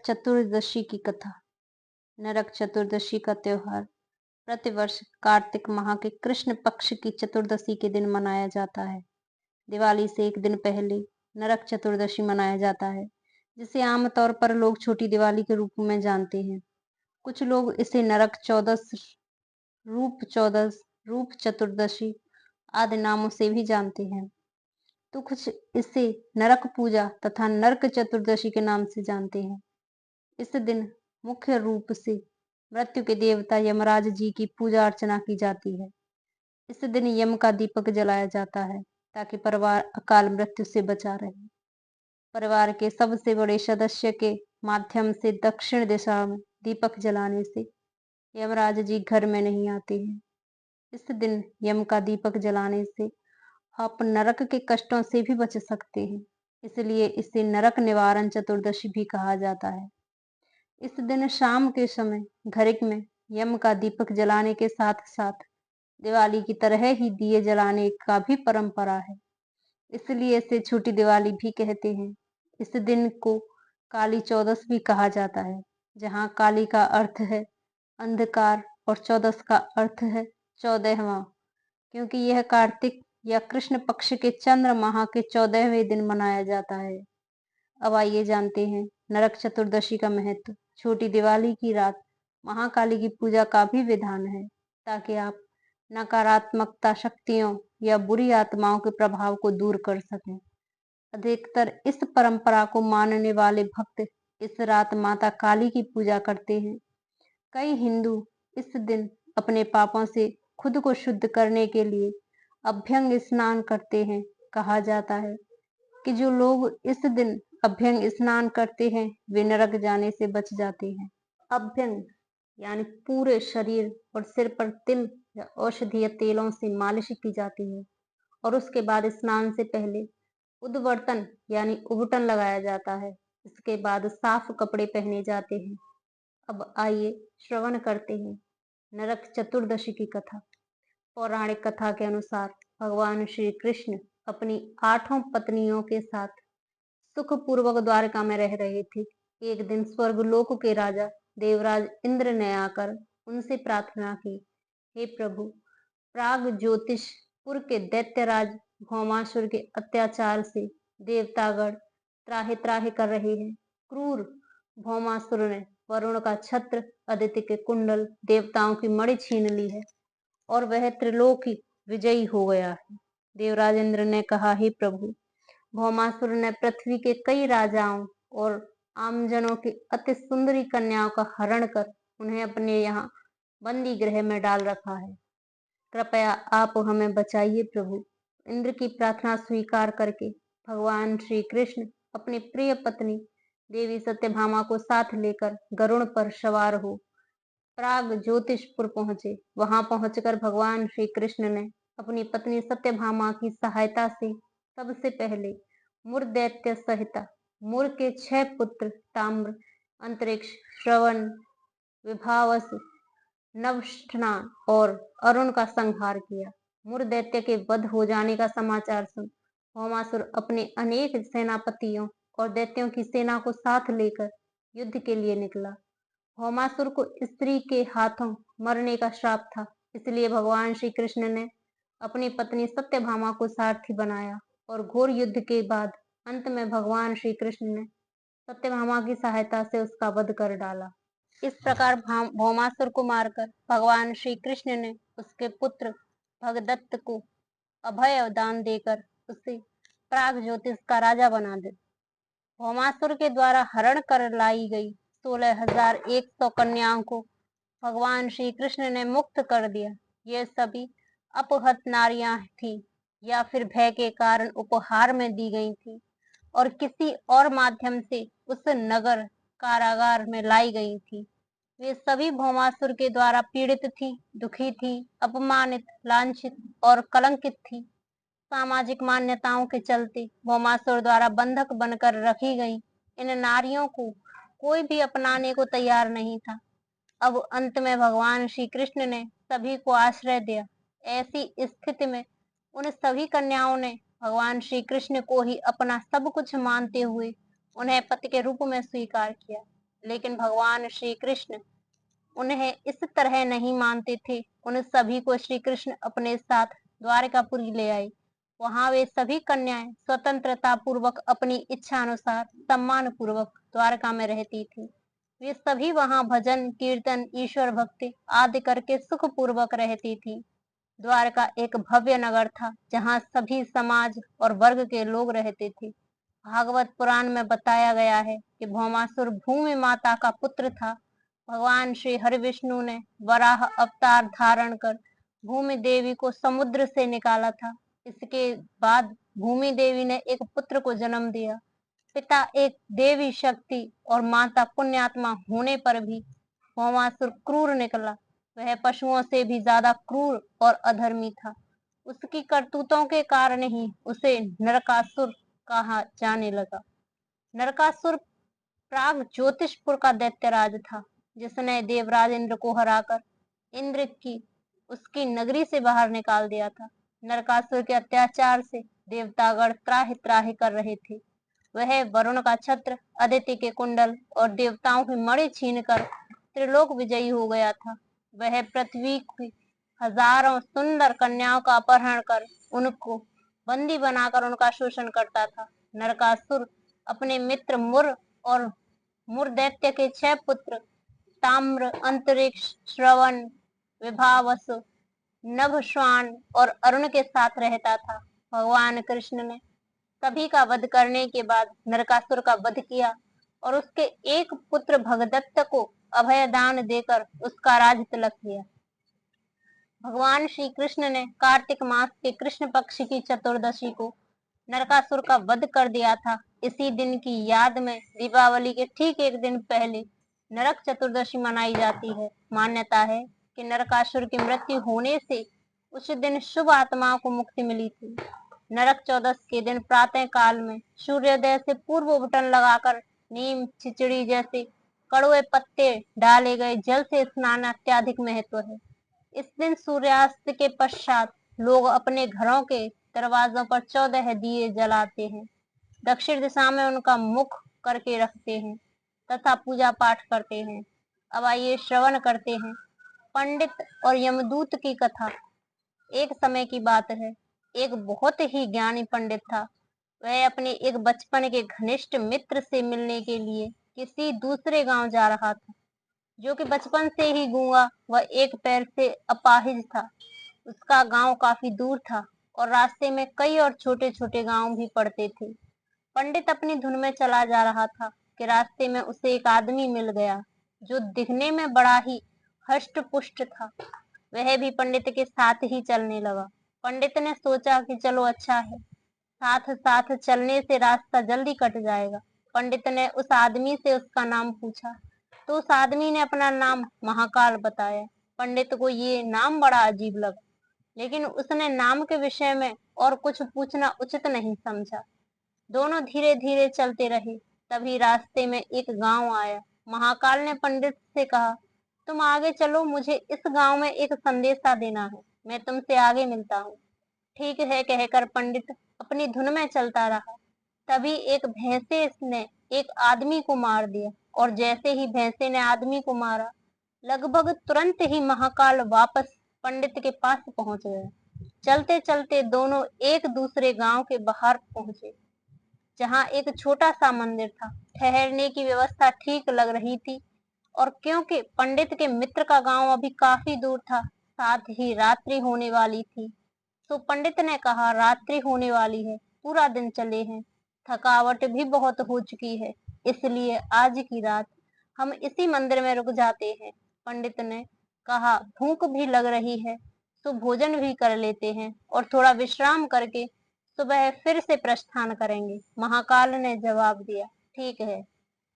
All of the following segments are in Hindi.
चतुर्दशी की कथा। नरक चतुर्दशी का त्योहार प्रतिवर्ष कार्तिक माह के कृष्ण पक्ष की चतुर्दशी के दिन मनाया जाता है। दिवाली से एक दिन पहले नरक चतुर्दशी मनाया जाता है, जिसे आमतौर पर लोग छोटी दिवाली के रूप में जानते हैं। कुछ लोग इसे नरक चौदस, रूप चतुर्दशी आदि नामों से भी जानते हैं, तो कुछ इसे नरक पूजा तथा नरक चतुर्दशी के नाम से जानते हैं। इस दिन मुख्य रूप से मृत्यु के देवता यमराज जी की पूजा अर्चना की जाती है। इस दिन यम का दीपक जलाया जाता है ताकि परिवार अकाल मृत्यु से बचा रहे। परिवार के सबसे बड़े सदस्य के माध्यम से दक्षिण दिशा में दीपक जलाने से यमराज जी घर में नहीं आते हैं। इस दिन यम का दीपक जलाने से आप नरक के कष्टों से भी बच सकते हैं, इसलिए इसे नरक निवारण चतुर्दशी भी कहा जाता है। इस दिन शाम के समय घर में यम का दीपक जलाने के साथ साथ दिवाली की तरह ही दिए जलाने का भी परंपरा है, इसलिए इसे छोटी दिवाली भी कहते हैं। इस दिन को काली चौदस भी कहा जाता है, जहाँ काली का अर्थ है अंधकार और चौदस का अर्थ है 14वां, क्योंकि यह कार्तिक या कृष्ण पक्ष के चंद्र माह के 14वें दिन मनाया जाता है। अब आइए जानते हैं नरक चतुर्दशी का महत्व। छोटी दिवाली की रात महाकाली की पूजा का भी विधान है, ताकि आप नकारात्मकता शक्तियों या बुरी आत्माओं के प्रभाव को दूर कर सकें। अधिकतर इस परंपरा को मानने वाले भक्त इस रात माता काली की पूजा करते हैं। कई हिंदू इस दिन अपने पापों से खुद को शुद्ध करने के लिए अभ्यंग स्नान करते हैं। कहा जाता है कि जो लोग इस दिन अभ्यंग स्नान करते हैं वे नरक जाने से बच जाते हैं। अभ्यंग यानी पूरे शरीर और सिर पर तिल या औषधीय तेलों से मालिश की जाती है और उसके बाद स्नान से पहले उद्वर्तन यानी उबटन लगाया जाता है। इसके बाद साफ कपड़े पहने जाते हैं। अब आइए श्रवण करते हैं नरक चतुर्दशी की कथा। पौराणिक कथा के अनुसार भगवान श्री कृष्ण अपनी 8 पत्नियों के साथ सुखपूर्वक द्वारका में रह रहे थे। एक दिन स्वर्गलोक के राजा देवराज इंद्र ने आकर उनसे प्रार्थना की, हे प्रभु, प्राग ज्योतिषपुर के दैत्यराज भौमासुर के अत्याचार से देवतागण त्राहि त्राहि कर रहे हैं। क्रूर भौमासुर ने वरुण का छत्र, आदित्य के कुंडल, देवताओं की मणि छीन ली है और वह त्रिलोकी विजयी हो गया है। देवराज इंद्र ने कहा, हे प्रभु, भौमासुर ने पृथ्वी के कई राजाओं और आमजनों की अति सुंदरी कन्याओं का हरण कर उन्हें अपने यहाँ बंदी गृह में डाल रखा है। कृपया आप हमें बचाइए प्रभु। इंद्र की प्रार्थना स्वीकार करके भगवान श्री कृष्ण अपनी प्रिय पत्नी देवी सत्यभामा को साथ लेकर गरुड़ पर सवार हो प्राग ज्योतिषपुर पहुंचे। वहां पहुंचकर भगवान श्री कृष्ण ने अपनी पत्नी सत्यभामा की सहायता से सबसे पहले मुर दैत्य सहित मुर के 6 पुत्र ताम्र, अंतरिक्ष, श्रवण, विभावस, नवष्ठना और अरुण का संहार किया। मुर दैत्य के वध हो जाने का समाचार सुन भौमासुर अपने अनेक सेनापतियों और दैत्यों की सेना को साथ लेकर युद्ध के लिए निकला। भौमासुर को स्त्री के हाथों मरने का श्राप था, इसलिए भगवान श्री कृष्ण ने अपनी पत्नी सत्यभामा को सारथी बनाया और घोर युद्ध के बाद अंत में भगवान श्री कृष्ण ने सत्यभामा की सहायता से उसका वध कर डाला। इस प्रकार भौमासुर को मारकर भगवान श्री कृष्ण ने उसके पुत्र भगदत्त को अभय दान देकर उसे प्राग ज्योतिष का राजा बना दिया। भौमासुर के द्वारा हरण कर लाई गई 16,100 कन्याओं को भगवान श्री कृष्ण ने मुक्त कर दिया। ये सभी अपहत नारियां थी या फिर भय के कारण उपहार में दी गई थी और किसी और माध्यम से उस नगर कारागार में लाई गई थी। वे सभी भौमासुर के द्वारा पीड़ित थी, दुखी थी, अपमानित, लांछित और कलंकित थी। सामाजिक मान्यताओं के चलते भौमासुर द्वारा बंधक बनकर रखी गई इन नारियों को कोई भी अपनाने को तैयार नहीं था। अब अंत में भगवान श्री कृष्ण ने सभी को आश्रय दिया। ऐसी स्थिति में उन सभी कन्याओं ने भगवान श्री कृष्ण को ही अपना सब कुछ मानते हुए उन्हें पति के रूप में स्वीकार किया। लेकिन भगवान श्री कृष्ण उन्हें इस तरह नहीं मानते थे। उन सभी को श्री कृष्ण अपने साथ द्वारकापुरी ले आए। वहां वे सभी कन्याएं स्वतंत्रता पूर्वक अपनी इच्छा अनुसार सम्मान पूर्वक द्वारका में रहती थी। वे सभी वहां भजन कीर्तन ईश्वर भक्ति आदि करके सुख पूर्वक रहती थी। द्वारका एक भव्य नगर था जहाँ सभी समाज और वर्ग के लोग रहते थे। भागवत पुराण में बताया गया है कि भौमासुर भूमि माता का पुत्र था। भगवान श्री हरि विष्णु ने वराह अवतार धारण कर भूमि देवी को समुद्र से निकाला था। इसके बाद भूमि देवी ने एक पुत्र को जन्म दिया। पिता एक देवी शक्ति और माता पुण्यात्मा होने पर भी भौमासुर क्रूर निकला। वह पशुओं से भी ज्यादा क्रूर और अधर्मी था। उसकी करतूतों के कारण ही उसे नरकासुर कहा जाने लगा। नरकासुर प्राग ज्योतिषपुर का दैत्यराज था, जिसने देवराज इंद्र को हराकर इंद्र की उसकी नगरी से बाहर निकाल दिया था। नरकासुर के अत्याचार से देवतागण त्राहि त्राहि कर रहे थे। वह वरुण का छत्र, अदिति के कुंडल और देवताओं की मणि छीनकर त्रिलोक विजयी हो गया था। वह पृथ्वी की हजारों सुंदर कन्याओं का अपहरण कर उनको बंदी बनाकर उनका शोषण करता था। नरकासुर अपने मित्र मुर और मुर दैत्य के 6 पुत्र ताम्र, अंतरिक्ष, श्रवण, विभावसु, नभश्वान और अरुण के साथ रहता था। भगवान कृष्ण ने सभी का वध करने के बाद नरकासुर का वध किया और उसके एक पुत्र भगदत्त को अभय दान देकर उसका राज तिलक किया। भगवान श्री कृष्ण ने कार्तिक मास के कृष्ण पक्ष की चतुर्दशी को नरकासुर का वध कर दिया था। इसी दिन की याद में दीपावली के ठीक एक दिन पहले नरक चतुर्दशी मनाई जाती है। मान्यता है कि नरकासुर की मृत्यु होने से उस दिन शुभ आत्माओं को मुक्ति मिली थी। नरक चौदस के दिन प्रातः काल में सूर्योदय से पूर्व उबटन लगाकर नीम खिचड़ी जैसे कड़वे पत्ते डाले गए जल से स्नान अत्याधिक महत्व है। इस दिन सूर्यास्त के पश्चात लोग अपने घरों के दरवाजों पर 14 दिए जलाते हैं, दक्षिण दिशा में उनका मुख करके रखते हैं तथा पूजा पाठ करते हैं। अब आइए श्रवण करते हैं पंडित और यमदूत की कथा। एक समय की बात है, एक बहुत ही ज्ञानी पंडित था। वह अपने एक बचपन के घनिष्ठ मित्र से मिलने के लिए किसी दूसरे गांव जा रहा था, जो कि बचपन से ही गूंगा व एक पैर से अपाहिज था। उसका गांव काफी दूर था और रास्ते में कई और छोटे छोटे गांव भी पड़ते थे। पंडित अपनी धुन में चला जा रहा था कि रास्ते में उसे एक आदमी मिल गया, जो दिखने में बड़ा ही हष्ट पुष्ट था। वह भी पंडित के साथ ही चलने लगा। पंडित ने सोचा कि चलो अच्छा है, साथ साथ चलने से रास्ता जल्दी कट जाएगा। पंडित ने उस आदमी से उसका नाम पूछा तो उस आदमी ने अपना नाम महाकाल बताया। पंडित को ये नाम बड़ा अजीब लगा, लेकिन उसने नाम के विषय में और कुछ पूछना उचित नहीं समझा। दोनों धीरे धीरे चलते रहे। तभी रास्ते में एक गांव आया। महाकाल ने पंडित से कहा, तुम आगे चलो, मुझे इस गांव में एक संदेशा देना है, मैं तुमसे आगे मिलता हूँ। ठीक है कहकर पंडित अपनी धुन में चलता रहा। तभी एक भैंसे ने एक आदमी को मार दिया और जैसे ही भैंसे ने आदमी को मारा, लगभग तुरंत ही महाकाल वापस पंडित के पास पहुंच गया। चलते चलते दोनों एक दूसरे गांव के बाहर पहुंचे, जहाँ एक छोटा सा मंदिर था। ठहरने की व्यवस्था ठीक लग रही थी और क्योंकि पंडित के मित्र का गांव अभी काफी दूर था, साथ ही रात्रि होने वाली थी, तो पंडित ने कहा, रात्रि होने वाली है, पूरा दिन चले हैं, थकावट भी बहुत हो चुकी है, इसलिए आज की रात हम इसी मंदिर में रुक जाते हैं। पंडित ने कहा, भूख भी लग रही है, तो भोजन भी कर लेते हैं और थोड़ा विश्राम करके सुबह फिर से प्रस्थान करेंगे। महाकाल ने जवाब दिया, ठीक है,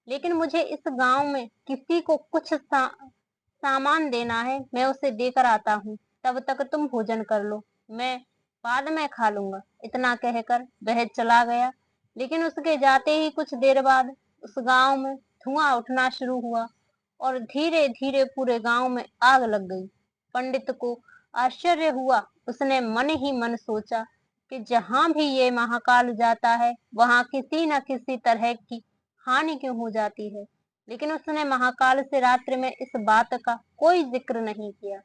लेकिन मुझे इस गांव में किसी को कुछ सामान देना है, मैं उसे देकर आता हूँ, तब तक तुम भोजन कर लो, मैं बाद में खा लूंगा। इतना कहकर वह चला गया। लेकिन उसके जाते ही कुछ देर बाद उस गांव में धुआं उठना शुरू हुआ और धीरे धीरे पूरे गांव में आग लग गई। पंडित को आश्चर्य हुआ। उसने मन ही मन सोचा कि जहां भी ये महाकाल जाता है, वहां किसी न किसी तरह की हानि क्यों हो जाती है, लेकिन उसने महाकाल से रात्रि में इस बात का कोई जिक्र नहीं किया।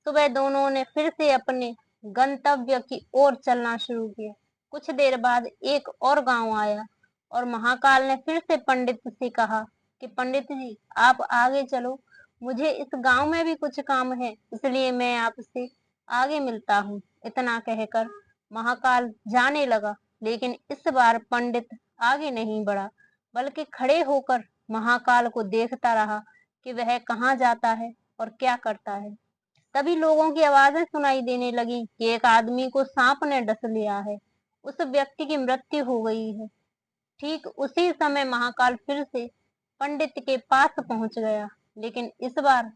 सुबह दोनों ने फिर से अपने गंतव्य की ओर चलना शुरू किया। कुछ देर बाद एक और गांव आया और महाकाल ने फिर से पंडित से कहा कि पंडित जी, आप आगे चलो, मुझे इस गांव में भी कुछ काम है, इसलिए मैं आपसे आगे मिलता हूँ। इतना कहकर महाकाल जाने लगा, लेकिन इस बार पंडित आगे नहीं बढ़ा, बल्कि खड़े होकर महाकाल को देखता रहा कि वह कहाँ जाता है और क्या करता है। तभी लोगों की आवाजें सुनाई देने लगी कि एक आदमी को सांप ने डस लिया है, उस व्यक्ति की मृत्यु हो गई है। ठीक उसी समय महाकाल फिर से पंडित के पास पहुंच गया, लेकिन इस बार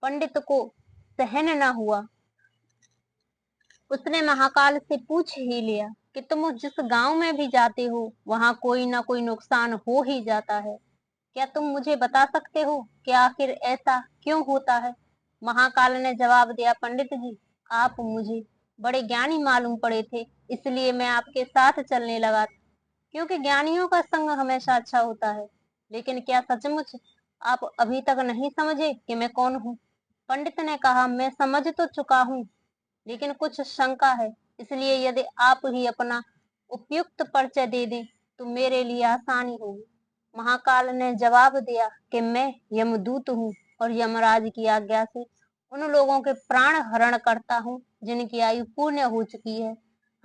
पंडित को सहन न हुआ। उसने महाकाल से पूछ ही लिया कि तुम जिस गांव में भी जाते हो वहां कोई ना कोई नुकसान हो ही जाता है, क्या तुम मुझे बता सकते हो कि आखिर ऐसा क्यों होता है? महाकाल ने जवाब दिया, पंडित जी, आप मुझे बड़े ज्ञानी मालूम पड़े थे, इसलिए मैं आपके साथ चलने लगा था, क्योंकि ज्ञानियों का संग हमेशा अच्छा होता है। लेकिन क्या सचमुच आप अभी तक नहीं समझे कि मैं कौन हूँ? पंडित ने कहा, मैं समझ तो चुका हूँ, लेकिन कुछ शंका है, इसलिए यदि आप ही अपना उपयुक्त परिचय दे दें तो मेरे लिए आसानी होगी। महाकाल ने जवाब दिया कि मैं यमदूत हूँ और यमराज की आज्ञा से उन लोगों के प्राण हरण करता हूँ जिनकी आयु पूर्ण हो चुकी है।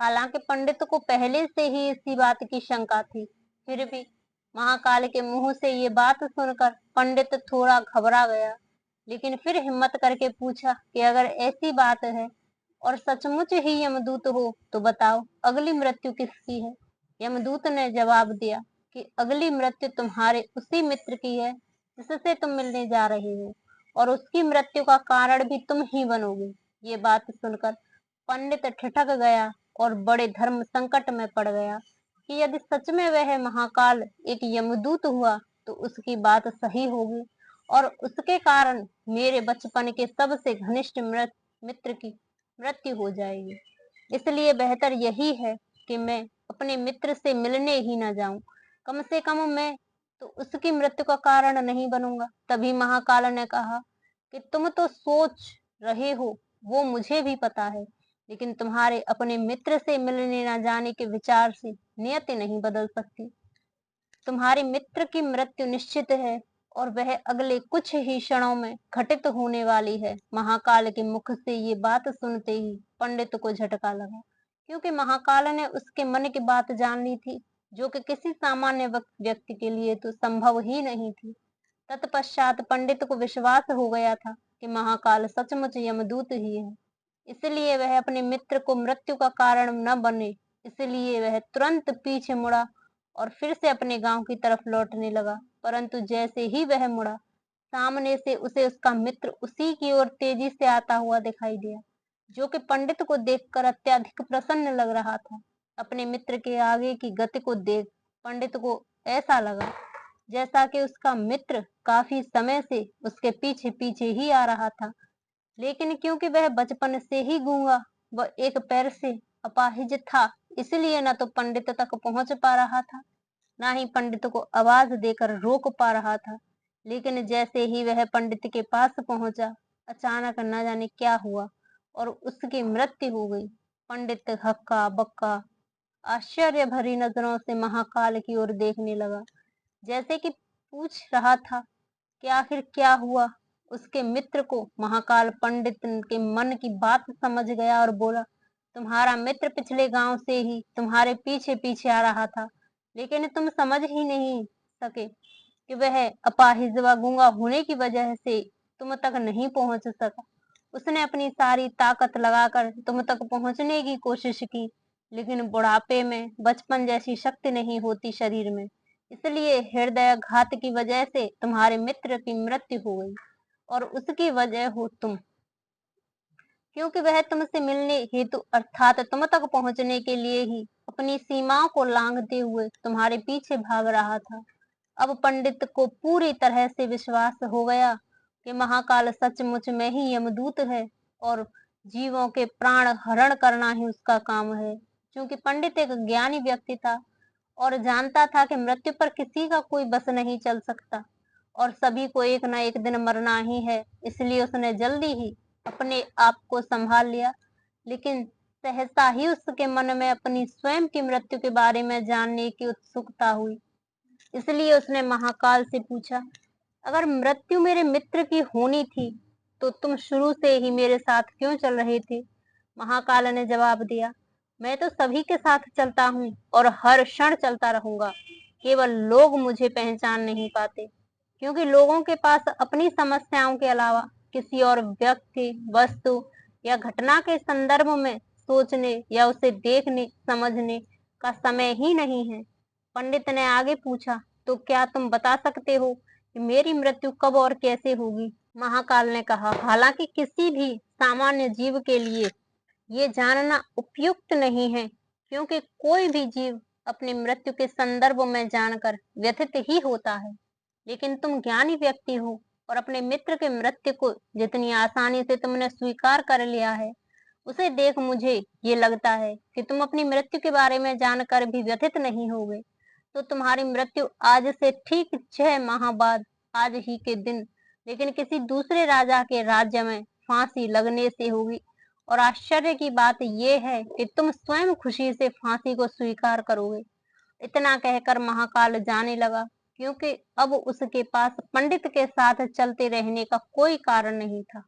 हालांकि पंडित को पहले से ही इसी बात की शंका थी, फिर भी महाकाल के मुंह से ये बात सुनकर पंडित थोड़ा घबरा गया, लेकिन फिर हिम्मत करके पूछा कि अगर ऐसी बात है और सचमुच ही यमदूत हो तो बताओ, अगली मृत्यु किसकी है? यमदूत ने जवाब दिया कि अगली मृत्यु तुम्हारे उसी मित्र की है जिससे तुम मिलने जा रहे हो, और उसकी मृत्यु का कारण भी तुम ही बनोगे। ये बात सुनकर पंडित ठिठक गया और बड़े धर्म संकट में पड़ गया कि यदि सच में वह महाकाल एक यमदूत हुआ तो उसकी बात सही होगी और उसके कारण मेरे बचपन के सबसे घनिष्ठ मित्र की मृत्यु हो जाएगी। इसलिए बेहतर यही है कि मैं अपने मित्र से मिलने ही न जाऊं, कम से कम मैं तो उसकी मृत्यु का कारण नहीं बनूंगा। तभी महाकाल ने कहा कि तुम तो सोच रहे हो वो मुझे भी पता है, लेकिन तुम्हारे अपने मित्र से मिलने न जाने के विचार से नियति नहीं बदल सकती। तुम्हारे मित्र की मृत्यु निश्चित है और वह अगले कुछ ही क्षणों में घटित होने वाली है। महाकाल के मुख से ये बात सुनते ही पंडित को झटका लगा, क्योंकि महाकाल ने उसके मन की बात जान ली थी, जो कि किसी सामान्य व्यक्ति के लिए तो संभव ही नहीं थी। तत्पश्चात पंडित को विश्वास हो गया था कि महाकाल सचमुच यमदूत ही है, इसलिए वह अपने मित्र को मृत्यु का कारण न बने, इसलिए वह तुरंत पीछे मुड़ा और फिर से अपने गांव की तरफ लौटने लगा। परंतु जैसे ही वह मुड़ा, सामने से उसे उसका मित्र उसी की ओर तेजी से आता हुआ दिखाई दिया, जो कि पंडित को देखकर अत्यधिक प्रसन्न लग रहा था। अपने मित्र के आगे की गति को देख पंडित को ऐसा लगा जैसा कि उसका मित्र काफी समय से उसके पीछे पीछे ही आ रहा था, लेकिन क्योंकि वह बचपन से ही गूंगा व एक पैर से अपाहिज था, इसलिए न तो पंडित तक पहुंच पा रहा था, न ही पंडित को आवाज देकर रोक पा रहा था। लेकिन जैसे ही वह पंडित के पास पहुंचा, अचानक न जाने क्या हुआ और उसकी मृत्यु हो गई। पंडित हक्का बक्का आश्चर्य भरी नजरों से महाकाल की ओर देखने लगा, जैसे कि पूछ रहा था कि आखिर क्या हुआ। उसके मित्र को महाकाल पंडित के मन की बात समझ गया और बोला, तुम्हारा मित्र पिछले गांव से ही तुम्हारे पीछे पीछे आ रहा था, लेकिन तुम समझ ही नहीं सके कि वह अपाहिज व गूंगा होने की वजह से तुम तक नहीं पहुंच सका। उसने अपनी सारी ताकत लगाकर तुम तक पहुंचने की कोशिश की, लेकिन बुढ़ापे में बचपन जैसी शक्ति नहीं होती शरीर में, इसलिए हृदय घात की वजह से तुम्हारे मित्र की मृत्यु हो गई और उसकी वजह हो तुम, क्योंकि वह तुमसे मिलने हेतु अर्थात तुम तक पहुंचने के लिए ही अपनी सीमाओं को लांघते हुए तुम्हारे पीछे भाग रहा था। अब पंडित को पूरी तरह से विश्वास हो गया कि महाकाल सचमुच में ही यमदूत है और जीवों के प्राण हरण करना ही उसका काम है। क्योंकि पंडित एक ज्ञानी व्यक्ति था और जानता था कि मृत्यु पर किसी का कोई बस नहीं चल सकता, और सभी को एक न एक दिन मरना ही है, इसलिए उसने जल्दी ही अपने आप को संभाल लिया। लेकिन सहसा ही उसके मन में अपनी स्वयं की मृत्यु के बारे में जानने की उत्सुकता हुई। इसलिए उसने महाकाल से पूछा, अगर मृत्यु मेरे मित्र की होनी थी तो तुम शुरू से ही मेरे साथ क्यों चल रहे थे? महाकाल ने जवाब दिया, मैं तो सभी के साथ चलता हूँ और हर क्षण चलता रहूंगा। केवल लोग मुझे पहचान नहीं पाते, क्योंकि लोगों के पास अपनी समस्याओं के अलावा किसी और व्यक्ति, वस्तु या घटना के संदर्भ में सोचने या उसे देखने समझने का समय ही नहीं है। पंडित ने आगे पूछा, तो क्या तुम बता सकते हो कि मेरी मृत्यु कब और कैसे होगी? महाकाल ने कहा, हालांकि किसी भी सामान्य जीव के लिए ये जानना उपयुक्त नहीं है, क्योंकि कोई भी जीव अपनी मृत्यु के संदर्भ में जानकर व्यथित ही होता है। लेकिन तुम ज्ञानी व्यक्ति हो और अपने मित्र के मृत्यु को जितनी आसानी से तुमने स्वीकार कर लिया है, उसे देख मुझे ये लगता है कि तुम अपनी मृत्यु के बारे में जानकर भी व्यथित नहीं होगे। तो तुम्हारी मृत्यु आज से ठीक 6 माह बाद आज ही के दिन, लेकिन किसी दूसरे राजा के राज्य में फांसी लगने से होगी। और आश्चर्य की बात यह है कि तुम स्वयं खुशी से फांसी को स्वीकार करोगे। इतना कहकर महाकाल जाने लगा, क्योंकि अब उसके पास पंडित के साथ चलते रहने का कोई कारण नहीं था।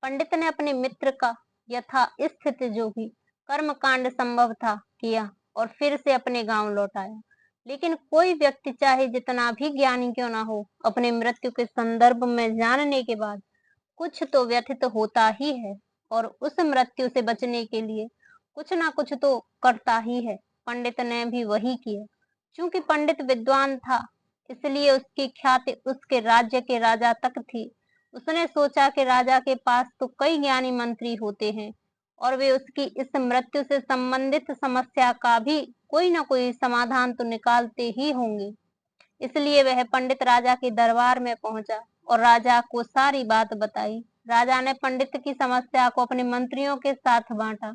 पंडित ने अपने मित्र का यथास्थित जो भी कर्म कांड संभव था किया और फिर से अपने गांव लौट आया। लेकिन कोई व्यक्ति चाहे जितना भी ज्ञानी क्यों ना हो, अपने मृत्यु के संदर्भ में जानने के बाद कुछ तो व्यथित होता ही है और उस मृत्यु से बचने के लिए कुछ ना कुछ तो करता ही है। पंडित ने भी वही किया। चूंकि पंडित विद्वान था, इसलिए उसकी ख्याति उसके राज्य के राजा तक थी। उसने सोचा कि राजा के पास तो कई ज्ञानी मंत्री होते हैं और वे उसकी इस मृत्यु से संबंधित समस्या का भी कोई ना कोई समाधान तो निकालते ही होंगे। इसलिए वह पंडित राजा के दरबार में पहुंचा और राजा को सारी बात बताई। राजा ने पंडित की समस्या को अपने मंत्रियों के साथ बांटा,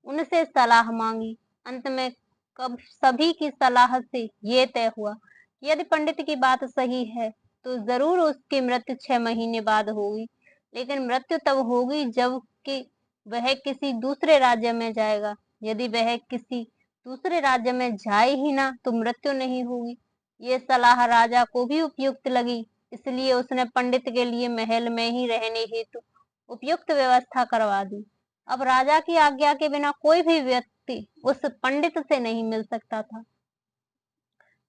उनसे सलाह मांगी। अंत में कब सभी की सलाह से ये तय हुआ कि यदि पंडित की बात सही है तो जरूर उसकी मृत्यु 6 महीने बाद होगी। लेकिन मृत्यु तब होगी जबकि वह किसी दूसरे राज्य में जाएगा। यदि वह किसी दूसरे राज्य में जाए ही ना तो मृत्यु नहीं होगी। ये सलाह राजा को भी उपयुक्त लगी, इसलिए उसने पंडित के लिए महल में ही रहने हेतु उपयुक्त व्यवस्था करवा दी। अब राजा की आज्ञा के बिना कोई भी व्यक्ति उस पंडित से नहीं मिल सकता था,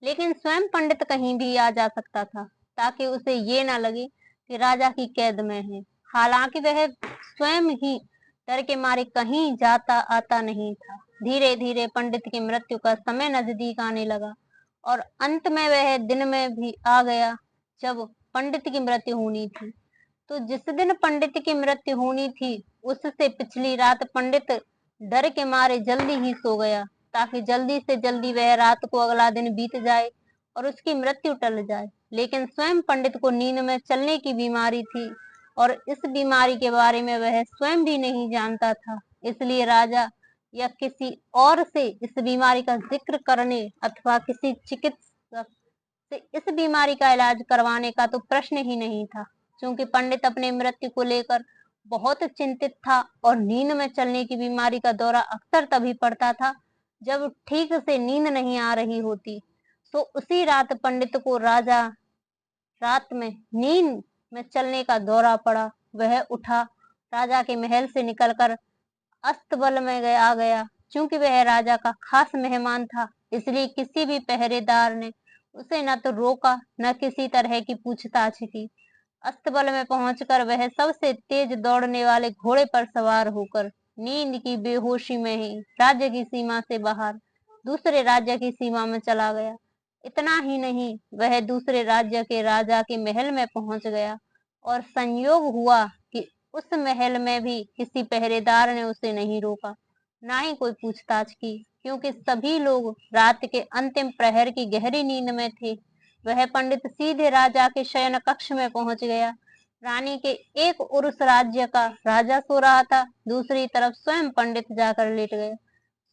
लेकिन स्वयं पंडित कहीं भी आ जा सकता था, ताकि उसे ये ना लगे कि राजा की कैद में है। हालांकि वह स्वयं ही डर के मारे कहीं जाता आता नहीं था। धीरे धीरे पंडित की मृत्यु का समय नजदीक आने लगा और अंत में वह दिन में भी आ गया जब पंडित की मृत्यु होनी थी। तो जिस दिन पंडित की मृत्यु होनी थी, उससे पिछली रात पंडित डर के मारे जल्दी ही सो गया, ताकि जल्दी से जल्दी वह रात को अगला दिन बीत जाए और उसकी मृत्यु टल जाए। लेकिन स्वयं पंडित को नींद में चलने की बीमारी थी और इस बीमारी के बारे में वह स्वयं भी नहीं जानता था। इसलिए राजा या किसी और से इस बीमारी का जिक्र करने अथवा किसी चिकित्सक से इस बीमारी का इलाज करवाने का तो प्रश्न ही नहीं था। क्योंकि पंडित अपने मृत्यु को लेकर बहुत चिंतित था और नींद में चलने की बीमारी का दौरा अक्सर तभी पड़ता था जब ठीक से नींद नहीं आ रही होती। तो उसी रात पंडित को रात में नींद में चलने का दौरा पड़ा। वह उठा, राजा के महल से निकलकर अस्तबल में आ गया। चूंकि वह राजा का खास मेहमान था, इसलिए किसी भी पहरेदार ने उसे न तो रोका न किसी तरह की पूछताछ की। अस्तबल में पहुंचकर वह सबसे तेज दौड़ने वाले घोड़े पर सवार होकर नींद की बेहोशी में ही राज्य की सीमा से बाहर दूसरे राज्य की सीमा में चला गया। इतना ही नहीं, वह दूसरे राज्य के राजा के महल में पहुंच गया और संयोग हुआ कि उस महल में भी किसी पहरेदार ने उसे नहीं रोका, ना ही कोई पूछताछ की, क्योंकि सभी लोग रात के अंतिम प्रहर की गहरी नींद में थे। वह पंडित सीधे राजा के शयन कक्ष में पहुंच गया। रानी के एक उरुस राज्य का राजा सो रहा था, दूसरी तरफ स्वयं पंडित जाकर लेट गया।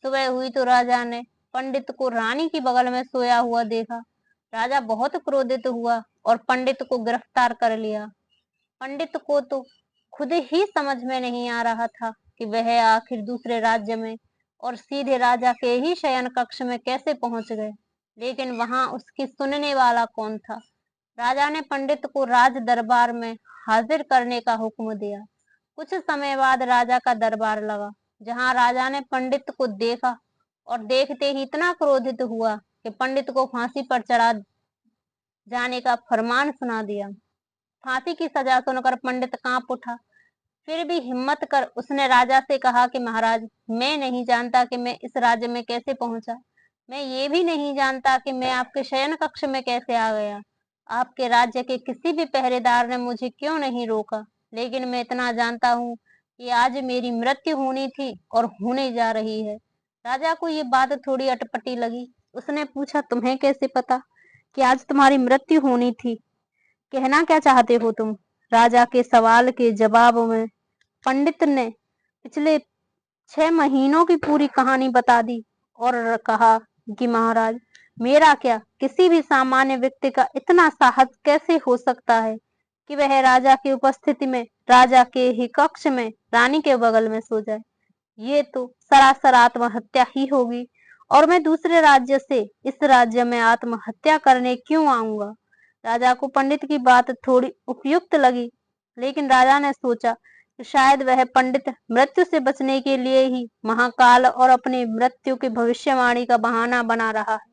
सुबह हुई तो राजा ने पंडित को रानी की बगल में सोया हुआ देखा। राजा बहुत क्रोधित हुआ और पंडित को गिरफ्तार कर लिया। पंडित को तो खुद ही समझ में नहीं आ रहा था कि वह आखिर दूसरे राज्य में और सीधे राजा के ही शयन कक्ष में कैसे पहुंच गए। लेकिन वहां उसकी सुनने वाला कौन था। राजा ने पंडित को राज दरबार में हाजिर करने का हुक्म दिया। कुछ समय बाद राजा का दरबार लगा, जहां राजा ने पंडित को देखा और देखते ही इतना क्रोधित हुआ कि पंडित को फांसी पर चढ़ा जाने का फरमान सुना दिया। फांसी की सजा सुनकर पंडित कांप उठा। फिर भी हिम्मत कर उसने राजा से कहा कि महाराज, मैं नहीं जानता कि मैं इस राज्य में कैसे पहुंचा। मैं ये भी नहीं जानता कि मैं आपके शयन कक्ष में कैसे आ गया। आपके राज्य के किसी भी पहरेदार ने मुझे क्यों नहीं रोका। लेकिन मैं इतना जानता हूँ कि आज मेरी मृत्यु होनी थी और होने जा रही है। राजा को ये बात थोड़ी अटपटी लगी। उसने पूछा, तुम्हें कैसे पता कि आज तुम्हारी मृत्यु होनी थी? कहना क्या चाहते हो तुम? राजा के सवाल के जवाब में पंडित ने पिछले 6 महीनों की पूरी कहानी बता दी और कहा कि महाराज, मेरा क्या, किसी भी सामान्य व्यक्ति का इतना साहस कैसे हो सकता है कि वह राजा की उपस्थिति में राजा के ही कक्ष में रानी के बगल में सो जाए। ये तो सरासर आत्महत्या ही होगी और मैं दूसरे राज्य से इस राज्य में आत्महत्या करने क्यों आऊंगा। राजा को पंडित की बात थोड़ी उपयुक्त लगी, लेकिन राजा ने सोचा कि शायद वह पंडित मृत्यु से बचने के लिए ही महाकाल और अपनी मृत्यु की भविष्यवाणी का बहाना बना रहा है।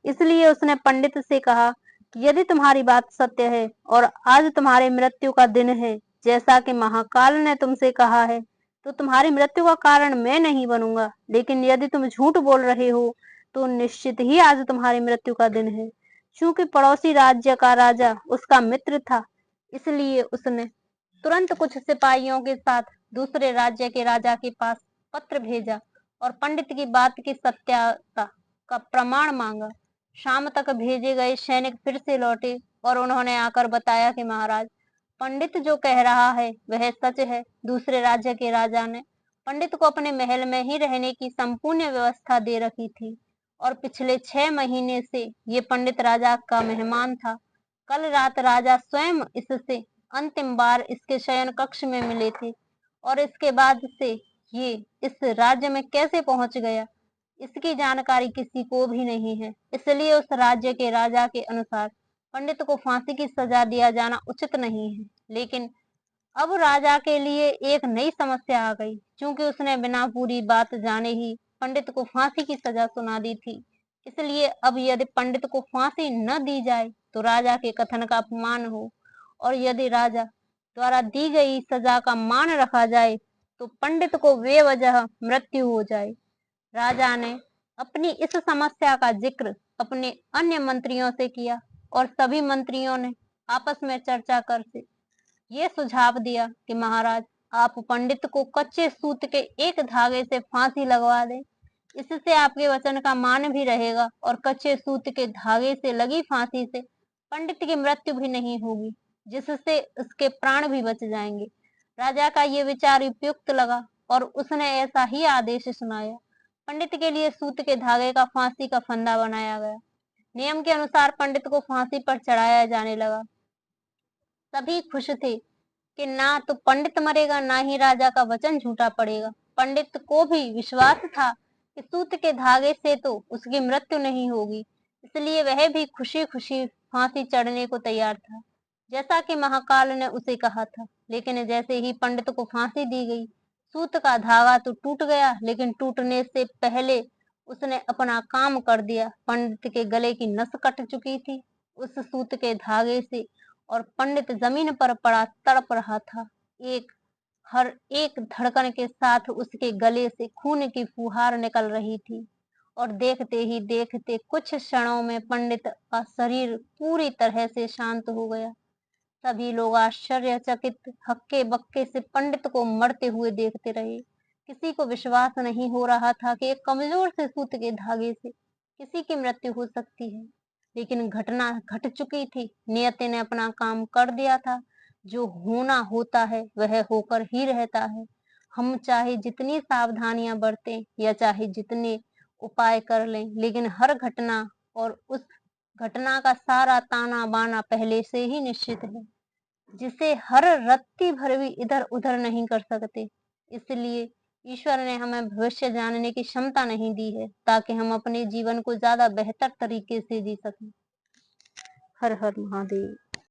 इसलिए उसने पंडित से कहा कि यदि तुम्हारी बात सत्य है और आज तुम्हारी मृत्यु का दिन है, जैसा कि महाकाल ने तुमसे कहा है, तो तुम्हारी मृत्यु का कारण मैं नहीं बनूंगा। लेकिन यदि तुम झूठ बोल रहे हो तो निश्चित ही आज तुम्हारी मृत्यु का दिन है। चूंकि पड़ोसी राज्य का राजा उसका मित्र था, इसलिए उसने तुरंत कुछ सिपाहियों के साथ दूसरे राज्य के राजा के पास पत्र भेजा और पंडित की बात की सत्यता का प्रमाण मांगा। शाम तक भेजे गए सैनिक फिर से लौटे और उन्होंने आकर बताया कि महाराज, पंडित जो कह रहा है वह सच है। दूसरे राज्य के राजा ने पंडित को अपने महल में ही रहने की संपूर्ण व्यवस्था दे रखी थी और पिछले 6 महीने से ये पंडित राजा का मेहमान था। कल रात राजा स्वयं इससे अंतिम बार इसके शयन कक्ष में मिले थे और इसके बाद से ये इस राज्य में कैसे पहुंच गया, इसकी जानकारी किसी को भी नहीं है। इसलिए उस राज्य के राजा के अनुसार पंडित को फांसी की सजा दिया जाना उचित नहीं है। लेकिन अब राजा के लिए एक नई समस्या आ गई, क्योंकि उसने बिना पूरी बात जाने ही पंडित को फांसी की सजा सुना दी थी। इसलिए अब यदि पंडित को फांसी न दी जाए तो राजा के कथन का अपमान हो, और यदि राजा द्वारा दी गई सजा का मान रखा जाए तो पंडित को बेवजह मृत्यु हो जाए। राजा ने अपनी इस समस्या का जिक्र अपने अन्य मंत्रियों से किया और सभी मंत्रियों ने आपस में चर्चा कर से ये सुझाव दिया कि महाराज, आप पंडित को कच्चे सूत के एक धागे से फांसी लगवा दें। इससे आपके वचन का मान भी रहेगा और कच्चे सूत के धागे से लगी फांसी से पंडित की मृत्यु भी नहीं होगी, जिससे उसके प्राण भी बच जाएंगे। राजा का ये विचार उपयुक्त लगा और उसने ऐसा ही आदेश सुनाया। पंडित के लिए सूत के धागे का फांसी का फंदा बनाया गया। नियम के अनुसार पंडित को फांसी पर चढ़ाया जाने लगा। सभी खुश थे कि ना तो पंडित मरेगा, ना ही राजा का वचन झूठा पड़ेगा। पंडित को भी विश्वास था कि सूत के धागे से तो उसकी मृत्यु नहीं होगी, इसलिए वह भी खुशी खुशी फांसी चढ़ने को तैयार था, जैसा कि महाकाल ने उसे कहा था। लेकिन जैसे ही पंडित को फांसी दी गई, सूत का धागा तो टूट गया, लेकिन टूटने से पहले उसने अपना काम कर दिया। पंडित के गले की नस कट चुकी थी उस सूत के धागे से, और पंडित जमीन पर पड़ा तड़प रहा था। हर एक धड़कन के साथ उसके गले से खून की फुहार निकल रही थी और देखते ही देखते कुछ क्षणों में पंडित का शरीर पूरी तरह से शांत हो गया। सभी लोग आश्चर्यचकित हक्के बक्के से पंडित को मरते हुए देखते रहे। किसी को विश्वास नहीं हो रहा था कि एक कमजोर से सूत के धागे से किसी की मृत्यु हो सकती है। लेकिन घटना घट चुकी थी। नियति ने अपना काम कर दिया था। जो होना होता है वह होकर ही रहता है। हम चाहे जितनी सावधानियां बरतें या चाहे जितने उपाय कर लें, लेकिन हर घटना और उस घटना का सारा ताना बाना पहले से ही निश्चित है, जिसे हर रत्ती भर भी इधर उधर नहीं कर सकते। इसलिए ईश्वर ने हमें भविष्य जानने की क्षमता नहीं दी है, ताकि हम अपने जीवन को ज्यादा बेहतर तरीके से जी सकें। हर हर महादेव।